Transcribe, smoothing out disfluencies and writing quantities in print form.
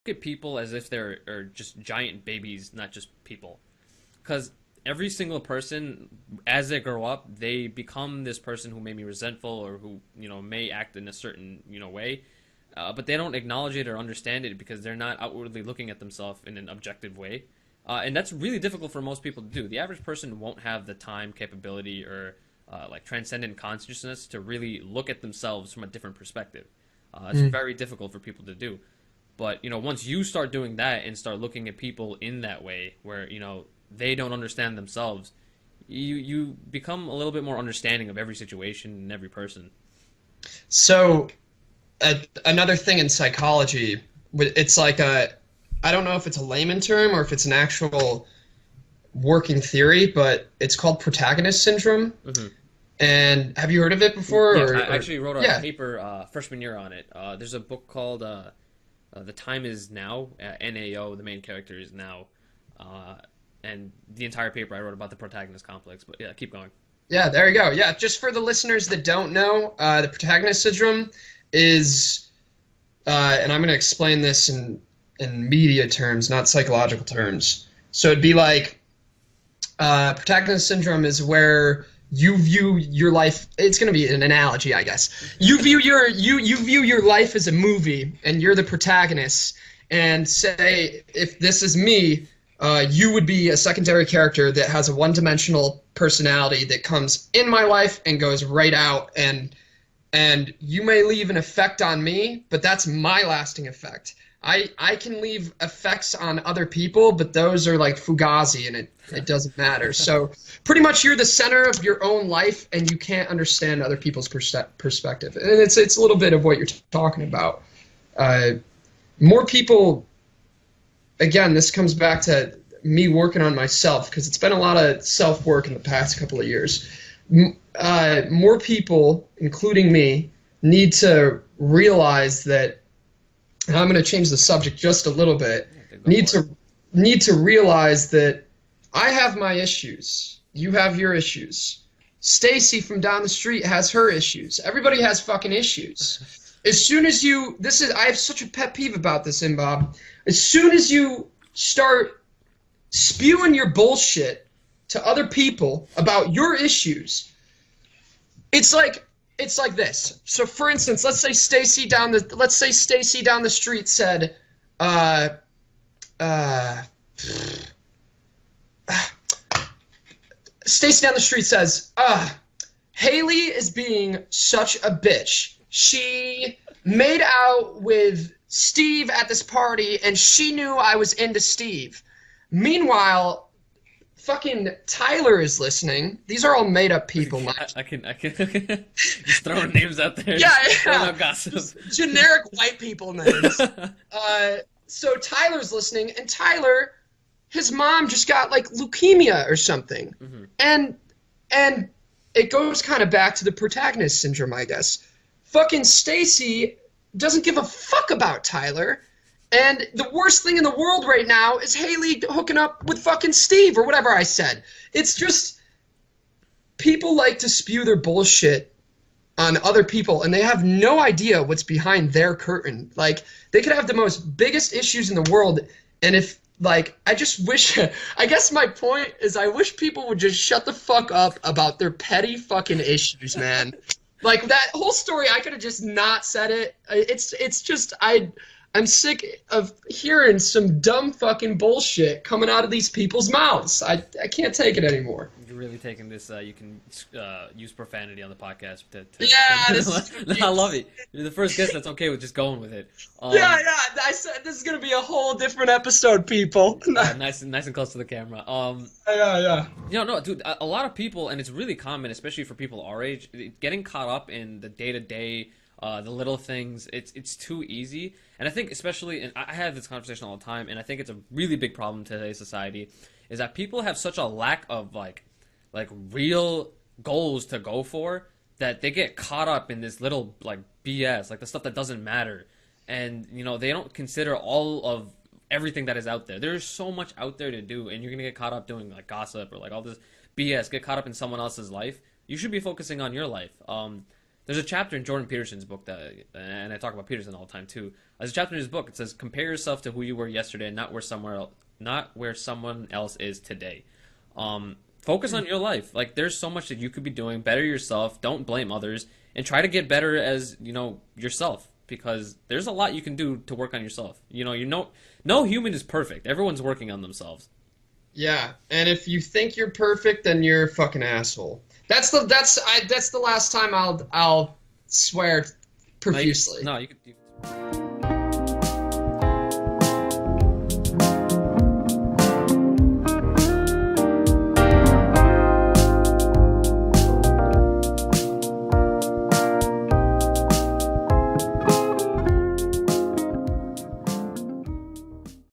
at people as if they're are just giant babies, not just people. Because every single person, as they grow up, they become this person who may be resentful or who may act in a certain way, but they don't acknowledge it or understand it because they're not outwardly looking at themselves in an objective way, and that's really difficult for most people to do. The average person won't have the time, capability, or like transcendent consciousness to really look at themselves from a different perspective. It's very difficult for people to do. But once you start doing that and start looking at people in that way, where they don't understand themselves, you become a little bit more understanding of every situation and every person. So, another thing in psychology, it's like I don't know if it's a layman term or if it's an actual working theory, but it's called protagonist syndrome. Hmm. And have you heard of it before? Yeah, I actually wrote a Yeah, paper freshman year on it. There's a book called "The Time Is Now." NAO, the main character is now, uh, and the entire paper I wrote about the protagonist complex. But yeah, keep going. yeah, there you go. Yeah, just for the listeners that don't know, the protagonist syndrome is, and I'm going to explain this in media terms, not psychological terms. So it'd be like protagonist syndrome is where you view your life. It's going to be an analogy, I guess. You view your life as a movie, and you're the protagonist. And say if this is me, you would be a secondary character that has a one-dimensional personality that comes in my life and goes right out, and you may leave an effect on me, but that's my lasting effect. I can leave effects on other people, but those are like fugazi, and it doesn't matter. So pretty much you're the center of your own life, and you can't understand other people's perspective. And it's a little bit of what you're talking about. More people, again, this comes back to me working on myself because it's been a lot of self-work in the past couple of years. More people, including me, need to realize that, and I'm going to change the subject just a little bit, Yeah, go need for it. to need to realize that I have my issues. You have your issues. Stacy from down the street has her issues. Everybody has fucking issues. As soon as you, I have such a pet peeve about this, Bob. As soon as you start spewing your bullshit to other people about your issues, it's like this. So for instance, let's say Stacy down the street said, uh, uh, Stacy down the street says, Haley is being such a bitch. She made out with Steve at this party, and she knew I was into Steve. Meanwhile, fucking Tyler is listening. These are all made up people, Mike. I can just throwing names out there. Yeah, Just throwing yeah. out gossip. Generic white people names. So Tyler's listening, and Tyler, his mom just got like leukemia or something, Hmm. and it goes kind of back to the protagonist syndrome, I guess. Fucking Stacy doesn't give a fuck about Tyler, and the worst thing in the world right now is Haley hooking up with fucking Steve or whatever I said. It's just people like to spew their bullshit on other people, and they have no idea what's behind their curtain. Like, they could have the most biggest issues in the world, and if, like, I just wish, I guess my point is I wish people would just shut the fuck up about their petty fucking issues, man. Like, that whole story, I could have just not said it. It's just, I'm sick of hearing some dumb fucking bullshit coming out of these people's mouths. I can't take it anymore. You're really taking this. You can use profanity on the podcast. Yeah, this is gonna I be, love it. You're the first guest that's okay with just going with it. yeah. I said this is gonna be a whole different episode, people. Nice and close to the camera. Yeah. No, dude. A lot of people, and it's really common, especially for people our age, getting caught up in the day to day, the little things. It's too easy, and I think especially, and I have this conversation all the time, and I think it's a really big problem in today's society, is that people have such a lack of like real goals to go for that they get caught up in this little like BS, like the stuff that doesn't matter, and they don't consider all of everything that is out there. There's so much out there to do, and you're gonna get caught up doing like gossip or like all this BS. Get caught up in someone else's life. You should be focusing on your life. There's a chapter in Jordan Peterson's book that, and I talk about Peterson all the time too. There's a chapter in his book. It says, "Compare yourself to who you were yesterday, not where someone else is today." Focus on your life. Like, there's so much that you could be doing. Better yourself. Don't blame others, and try to get better as yourself. Because there's a lot you can do to work on yourself. No human is perfect. Everyone's working on themselves. Yeah, and if you think you're perfect, then you're a fucking asshole. That's the last time I'll swear profusely. No, you could.